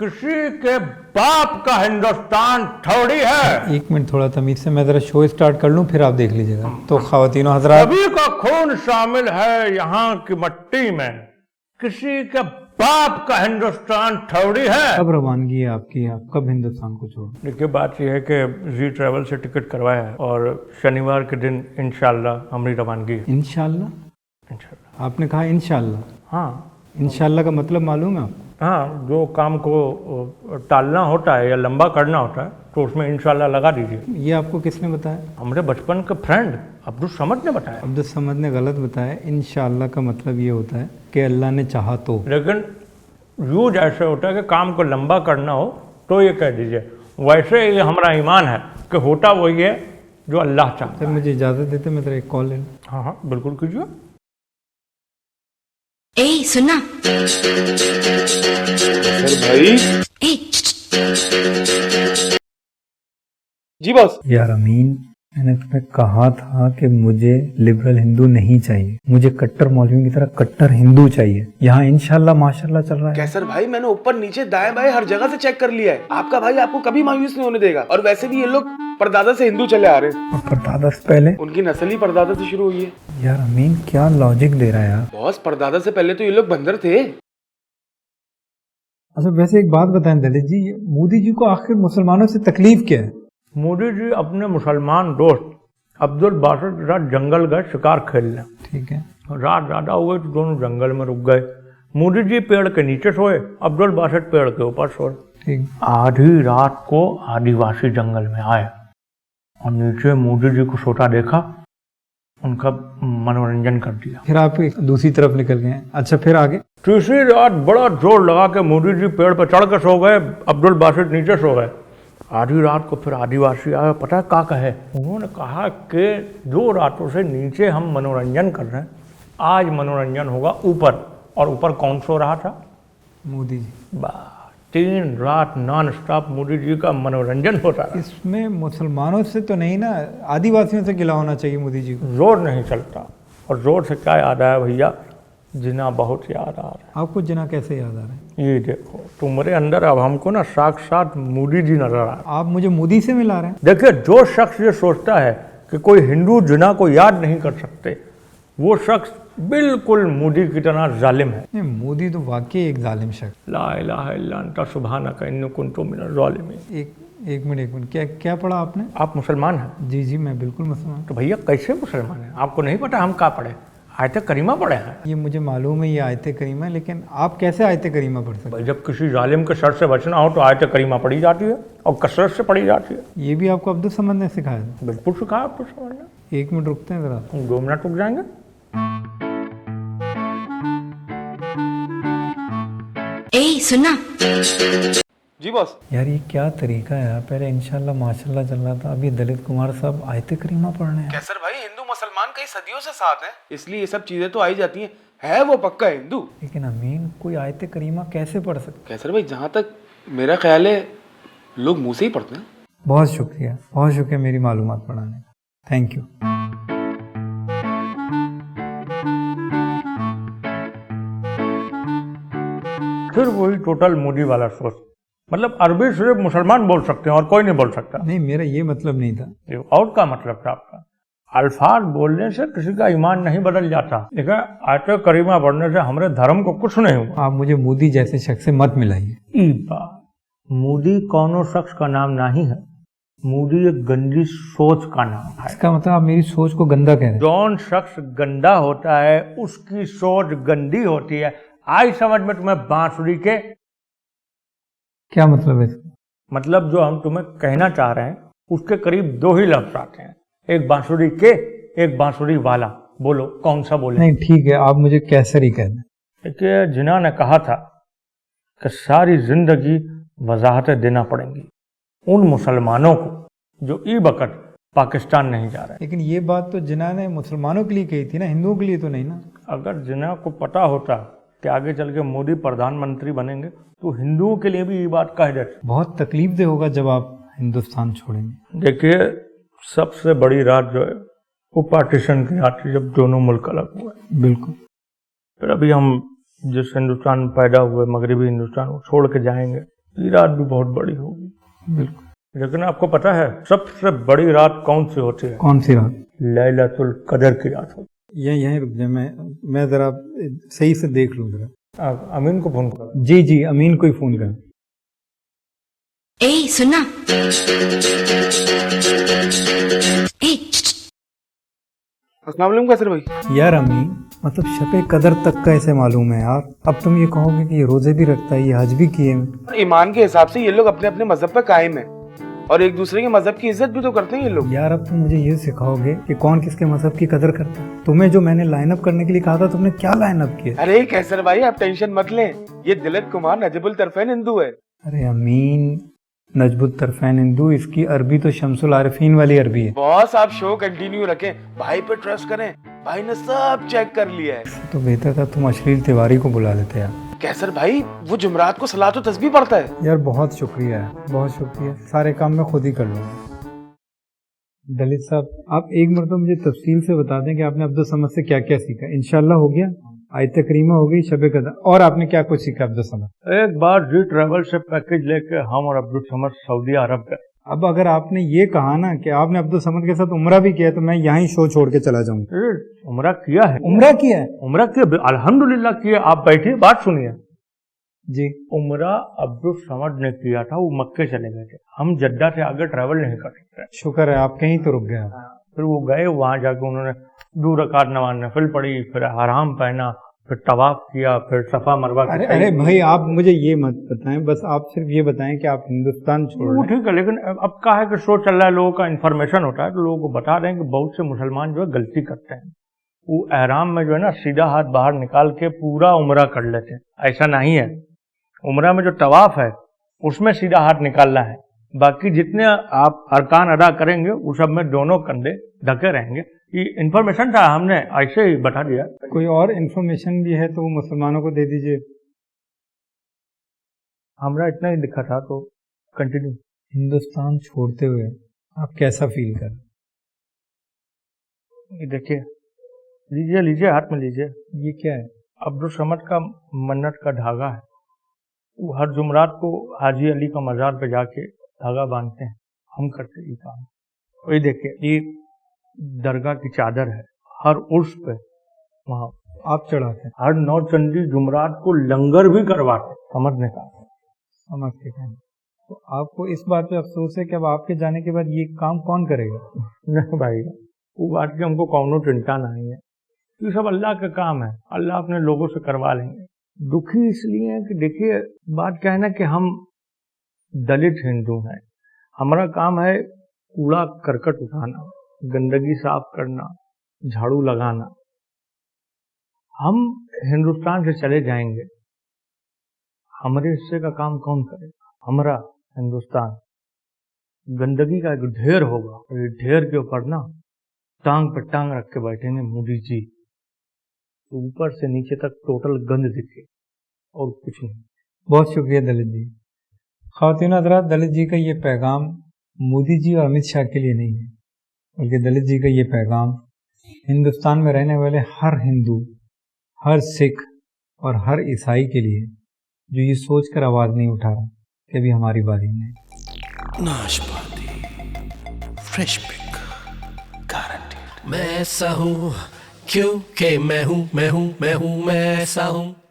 किसी के बाप का हिंदुस्तान थोड़ी है। एक मिनट थोड़ा तमीज से, मैं जरा शो स्टार्ट कर लूं फिर आप देख लीजिएगा। तो ख़वातीनो हज़रात, सभी का खून शामिल है यहाँ की मिट्टी में, किसी के बाप का हिंदुस्तान थोड़ी है। कब रवानगी है आपकी, आप कब हिंदुस्तान को छोड़? देखिए बात यह है कि जी ट्रैवल से टिकट करवाया है और शनिवार के दिन इंशाल्लाह हमारी रवानगी है। इंशाल्लाह? आपने कहा इंशाल्लाह? हाँ इंशाल्लाह का मतलब मालूम है आपको? हाँ, जो काम को टालना होता है या लंबा करना होता है तो उसमें इंशाल्लाह लगा दीजिए। ये आपको किसने बताया? हमारे बचपन के फ्रेंड अब्दुल समद ने बताया। अब्दुल समद ने गलत बताया। इंशाल्लाह का मतलब ये होता है कि अल्लाह ने चाहा तो। लेकिन यूज ऐसे होता है कि काम को लंबा करना हो तो ये कह दीजिए, वैसे ये हमारा ईमान है कि होता वही है जो अल्लाह चाहता सर है। मुझे इजाज़त देते, मैं तेरा एक कॉल ले लूँ? हाँ हाँ बिल्कुल कीजिए। ए सुनना। सर भाई। ए जी बॉस। यार अमीन, मैंने तुम्हें कहा था कि मुझे लिबरल हिंदू नहीं चाहिए, मुझे कट्टर मौलवी की तरह कट्टर हिंदू चाहिए। यहाँ इंशाल्लाह माशाल्लाह चल रहा है। कैसर भाई, मैंने ऊपर नीचे दाएं बाएं हर जगह से चेक कर लिया है, आपका भाई आपको कभी मायूस नहीं होने देगा। और वैसे भी ये लोग परदादा से हिंदू चले आ रहे हैं। और परदादा से पहले? उनकी नस्ल ही परदादा से शुरू हुई है। यार अमीन क्या लॉजिक दे रहा है यार। बॉस, परदादा से पहले तो ये लोग बंदर थे। अच्छा वैसे एक बात बताएं दलित जी, मोदी जी को आखिर मुसलमानों से तकलीफ क्या है? मोदी जी अपने मुसलमान दोस्त अब्दुल बासित के साथ जंगल गए शिकार खेलने। ठीक है। रात ज्यादा हो गई तो दोनों जंगल में रुक गए। मोदी जी पेड़ के नीचे सोए, अब्दुल बासित पेड़ के ऊपर सोए। ठीक। आधी रात को आदिवासी जंगल में आए और नीचे मोदी जी को सोता देखा, उनका मनोरंजन कर दिया। फिर आप दूसरी तरफ निकल गए। अच्छा फिर आगे? तीसरी रात बड़ा जोर लगा के मोदी जी पेड़ पर चढ़ के सो गए, अब्दुल बासित नीचे सो गए। आधी रात को फिर आदिवासी आए, पता है क्या कहे? उन्होंने कहा कि 2 रातों से नीचे हम मनोरंजन कर रहे हैं, आज मनोरंजन होगा ऊपर। और ऊपर कौन सो रहा था? मोदी जी। 3 रात नॉन स्टॉप मोदी जी का मनोरंजन होता है। इसमें मुसलमानों से तो नहीं ना, आदिवासियों से गिला होना चाहिए मोदी जी को। जोर नहीं चलता। और जोर से क्या याद आया भैया? जिना बहुत याद आ रहा है। आपको जिना कैसे याद आ रहा है? ये देखो तुम्हारे अंदर अब हमको ना साक्षात मोदी जी नजर आ रहा है। आप मुझे मोदी से मिला रहे हैं? देखिए, जो शख्स ये सोचता है कि कोई हिंदू जिना को याद नहीं कर सकते, वो शख्स बिल्कुल मोदी की तरह जालिम है। नहीं, मोदी तो वाकई एक जालिम शख्स। ला इलाहा इल्ला अंता सुब्हानका इन्नी कुन्तु मिनज़ ज़ालिमीन। एक मिनट क्या पढ़ा आपने? आप मुसलमान हैं? जी जी मैं बिल्कुल मुसलमान। तो भैया कैसे मुसलमान हैं? आपको नहीं पता हम क्या पढ़े? आयत करीमा पढ़े हैं। ये मुझे मालूम है, ये आयत करीमा है, लेकिन आप कैसे आयत करीमा पढ़ सकते? भाई जब किसी जालिम के शर से बचना हो तो आयत करीमा पढ़ी जाती है और कसरत से पढ़ी जाती है। ये भी आपको अब्दुल समद ने सिखाया था? बिल्कुल सिखाया अब्दुल समद ने। एक मिनट रुकते हैं जरा। 2 मिनट रुक जाएंगे। ए सुनना। जी बॉस। यार ये क्या तरीका है यार, पहले इंशाल्लाह माशाल्लाह चल रहा था, अभी दलित कुमार साहब आयत करीमा पढ़ रहे हैं। कैसर भाई, हिंदू मुसलमान कई सदियों से साथ हैं, इसलिए ये सब चीजें तो आई जाती हैं। है वो पक्का हिंदू। लेकिन अमीन कोई आयत करीमा कैसे पढ़ सकते? कैसर भाई, जहाँ तक मेरा ख्याल है लोग मुंह से ही पढ़ते हैं। बहुत शुक्रिया मेरी मालूमात बढ़ाने का। Thank you. फिर वही टोटल मोदी वाला सोच, मतलब अरबी सिर्फ मुसलमान बोल सकते हैं और कोई नहीं बोल सकता। नहीं, मेरा ये मतलब नहीं था। और क्या मतलब था आपका? अल्फाज बोलने से किसी का ईमान नहीं बदल जाता। देखा, आयत करीमा पढ़ने से हमारे धर्म को कुछ नहीं हुआ। आप मुझे मोदी जैसे शख्स से मत मिलाइए। मोदी कौनो शख्स का नाम नहीं है, मोदी एक गंदी सोच का नाम है। इसका मतलब आप मेरी सोच को गंदा कह रहे हैं? जौन शख्स गंदा होता है उसकी सोच गंदी होती है। आई समझ में तुम्हें बांसुरी के? क्या मतलब है? मतलब जो हम तुम्हें कहना चाह रहे हैं उसके करीब 2 ही लफ्ज आते हैं, एक बांसुरी के, एक बांसुरी वाला। बोलो कौन सा बोले? नहीं ठीक है, आप मुझे कैसर ही कह दें। देखिए, जिन्ना ने कहा था कि सारी जिंदगी वजाहतें देना पड़ेंगी उन मुसलमानों को जो ई वक्त पाकिस्तान नहीं जा रहे। लेकिन ये बात तो जिन्ना ने मुसलमानों के लिए कही थी ना, हिंदुओं के लिए तो नहीं ना। अगर जिन्ना को पता होता कि आगे चल के मोदी प्रधानमंत्री बनेंगे तो हिंदुओं के लिए भी ये बात कह देते। बहुत तकलीफ दे होगा जब आप हिंदुस्तान छोड़ेंगे। देखिए, सबसे बड़ी रात जो है वो पार्टीशन की रात थी, जब दोनों मुल्क अलग हुए। बिल्कुल। फिर अभी हम जिस हिंदुस्तान में पैदा हुए, मगरबी हिंदुस्तान, वो छोड़ के जाएंगे ये रात भी बहुत बड़ी होगी। बिल्कुल। लेकिन आपको पता है सबसे बड़ी रात कौन सी होती है? कौन सी रात? लैलतुल कदर की रात होती यहीं रुक जाए, मैं जरा सही से देख लूँ जरा। है। आप अमीन को फोन करो। जी जी, अमीन को ही फोन कर। ए सुनना। ए अस्सलाम वालेकुम कैसर भाई। यार अमीन, मतलब शबे कदर तक का ऐसे मालूम है यार। अब तुम ये कहोगे कि ये रोजे भी रखता है, ये हज भी किए हैं। ईमान के हिसाब से ये लोग अपने अपने मजहब पर कायम है और एक दूसरे के मजहब की इज्जत भी तो करते हैं ये लोग। यार अब तुम मुझे ये सिखाओगे कि कौन किसके मजहब की कदर करता है। तुम्हें जो मैंने लाइन अप करने के लिए कहा था, तुमने क्या लाइन अप किया? अरे कैसर भाई आप टेंशन मत लें, ये दिलीप कुमार नजीबुल तरफैन हिंदू है। अरे अमीन, नजबुल तरफैन हिंदू, इसकी अरबी तो शमसुल आरिफीन वाली अरबी है। बॉस आप शो कंटिन्यू रखें, भाई पे ट्रस्ट करें, भाई ने सब चेक कर लिया है। तो बेहतर था तुम अश्लील तिवारी को बुला लेते यार। कैसर भाई वो जुमरात को सलात और तस्बीह पढ़ता है। यार बहुत शुक्रिया है, बहुत शुक्रिया। सारे काम मैं खुद ही कर लूँगा। दलित साहब, आप एक मरतबा मुझे तफसील से बता दें कि आपने अब्दुल समद से क्या क्या सीखा। इंशाल्लाह हो गया, आयत करीमा हो गई, शबे कदर, और आपने क्या कुछ सीखा अब्दुल समद? एक बार जी ट्रैवल से पैकेज लेके हम और अब्दुल समद सऊदी अरब गए। अब अगर आपने ये कहा ना कि आपने अब्दुल समद के साथ उम्रा भी किया है, तो मैं यहाँ ही शो छोड़ के चला जाऊंगा। उम्रा किया है? उम्रा किया है? उम्रा किया, अल्हम्दुलिल्लाह किया। आप बैठिए, बात सुनिए जी। उम्रा अब्दुल समद ने किया था, वो मक्के चले गए थे। हम जद्दा से आगे ट्रैवल नहीं कर सकते। शुक्र है आप कहीं तो रुक गए। फिर वो गए, वहां जाके उन्होंने 2 रकात नमाज नफिल पढ़ी, फिर हराम पहना, फिर तवाफ किया, फिर सफा मरवा। अरे भाई आप मुझे ये मत बताएं, बस आप सिर्फ ये बताएं कि आप हिंदुस्तान छोड़ रहे हैं। ठीक है, लेकिन अब क्या है कि शो चल रहा है, लोगों का इन्फॉर्मेशन होता है, तो लोगों को बता दें कि बहुत से मुसलमान जो है गलती करते हैं। वो एहराम में जो है ना सीधा हाथ बाहर निकाल के पूरा उम्रा कर लेते हैं। ऐसा नहीं है। उम्रा में जो तवाफ है उसमें सीधा हाथ निकालना है, बाकी जितने आप अरकान अदा करेंगे उस सब में दोनों कंधे ढके रहेंगे। ये इन्फॉर्मेशन था, हमने ऐसे ही बता दिया। कोई और इन्फॉर्मेशन भी है तो वो मुसलमानों को दे दीजिए। हमरा इतना ही दिखा था, तो कंटिन्यू। हिंदुस्तान छोड़ते हुए आप कैसा फील कर? ये देखिए, लीजिए लीजिए, हाथ में लीजिए। ये क्या है? अब्दुल समद का मन्नत का धागा है। वो हर जुमरात को हाजी अली का मज़ार पे जाके धागा बांधते हैं। हम करते ये काम। और ये देखिए, ये दरगाह की चादर है, हर उर्स पे वहाँ आप चढ़ाते हैं? हर 9 चंडी जुमरात को लंगर भी करवाते। समझने का समझ के कहना। तो आपको इस बात पे अफसोस है कि अब आपके जाने के बाद ये काम कौन करेगा? नहीं भाई, वो बात की हमको कौनो चिंता नहीं है। ये सब अल्लाह का काम है, अल्लाह अपने लोगों से करवा लेंगे। दुखी इसलिए है कि देखिए, बात क्या है ना कि हम दलित हिंदू हैं। हमारा काम है कूड़ा करकट उठाना, गंदगी साफ करना, झाड़ू लगाना। हम हिंदुस्तान से चले जाएंगे, हमारे हिस्से का काम कौन करेगा? हमारा हिंदुस्तान गंदगी का एक ढेर होगा, और ये ढेर के ऊपर ना टांग पर टांग रख के बैठेंगे मोदी जी। ऊपर से नीचे तक टोटल गंद दिखे और कुछ नहीं। बहुत शुक्रिया दलित जी। ख़वातीन हज़रात, दलित जी का ये पैगाम मोदी जी और अमित शाह के लिए नहीं है, बल्कि दलित जी का ये पैगाम हिंदुस्तान में रहने वाले हर हिंदू, हर सिख और हर ईसाई के लिए, जो ये सोच कर आवाज़ नहीं उठा रहा कि अभी हमारी बारी नहीं। नाशपाती फ्रेश पिक गारंटीड। मैं ऐसा हूँ क्योंकि मैं हूँ मैं ऐसा हूँ।